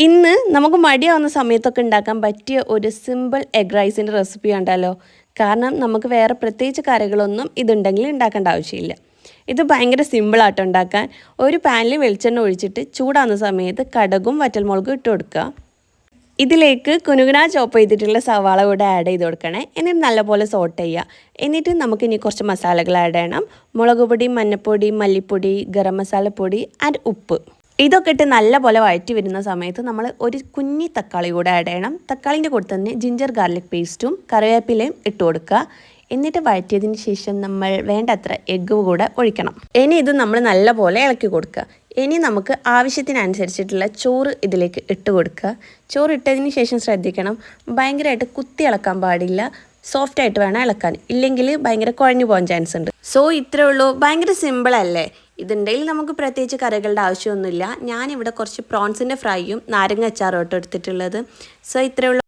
ഇന്ന് നമുക്ക് മടിയാവുന്ന സമയത്തൊക്കെ ഉണ്ടാക്കാൻ പറ്റിയ ഒരു സിമ്പിൾ എഗ് റൈസിൻ്റെ റെസിപ്പി ഉണ്ടല്ലോ. കാരണം നമുക്ക് വേറെ പ്രത്യേകിച്ച് കറികളൊന്നും ഇതുണ്ടെങ്കിൽ ഉണ്ടാക്കേണ്ട ആവശ്യമില്ല. ഇത് ഭയങ്കര സിമ്പിളായിട്ട് ഉണ്ടാക്കാൻ. ഒരു പാനിൽ വെളിച്ചെണ്ണ ഒഴിച്ചിട്ട് ചൂടാകുന്ന സമയത്ത് കടുകും വറ്റൽമുളകും ഇട്ട് കൊടുക്കുക. ഇതിലേക്ക് കുനുകുനാ ചോപ്പ് ചെയ്തിട്ടുള്ള സവാള കൂടെ ആഡ് ചെയ്ത് കൊടുക്കണേ. എന്നിട്ട് നല്ലപോലെ സോട്ട് ചെയ്യുക. എന്നിട്ട് നമുക്കിനി കുറച്ച് മസാലകൾ ആഡ് ചെയ്യണം. മുളക് പൊടി, മഞ്ഞൾപ്പൊടി, മല്ലിപ്പൊടി, ഗരം മസാലപ്പൊടി ആൻഡ് ഉപ്പ്. ഇതൊക്കെ ഇട്ട് നല്ലപോലെ വഴറ്റി വരുന്ന സമയത്ത് നമ്മൾ ഒരു കുഞ്ഞി തക്കാളി കൂടെ ആഡ് ചെയ്യണം. തക്കാളിൻ്റെ കൂടെ തന്നെ ജിഞ്ചർ ഗാർലിക് പേസ്റ്റും കറിവേപ്പിലയും ഇട്ട് കൊടുക്കുക. എന്നിട്ട് വഴറ്റിയതിന് ശേഷം നമ്മൾ വേണ്ടത്ര എഗ്ഗ് കൂടെ ഒഴിക്കണം. ഇനി ഇത് നമ്മൾ നല്ലപോലെ ഇളക്കി കൊടുക്കുക. ഇനി നമുക്ക് ആവശ്യത്തിനനുസരിച്ചിട്ടുള്ള ചോറ് ഇതിലേക്ക് ഇട്ട് കൊടുക്കുക. ചോറ് ഇട്ടതിന് ശേഷം ശ്രദ്ധിക്കണം, ഭയങ്കരമായിട്ട് കുത്തി ഇളക്കാൻ പാടില്ല. സോഫ്റ്റായിട്ട് വേണം ഇളക്കാൻ, ഇല്ലെങ്കിൽ ഭയങ്കര കുഴഞ്ഞു പോകാൻ ചാൻസ് ഉണ്ട്. സോ ഇത്രേ ഉള്ളൂ. ഭയങ്കര സിമ്പിളല്ലേ. ഇതുണ്ടെങ്കിൽ നമുക്ക് പ്രത്യേകിച്ച് കറികളുടെ ആവശ്യമൊന്നുമില്ല. ഞാനിവിടെ കുറച്ച് പ്രോൺസിൻ്റെ ഫ്രൈയും നാരങ്ങ അച്ചാറും എടുത്തിട്ടുള്ളത്. സോ ഇത്രേ ഉള്ളൂ.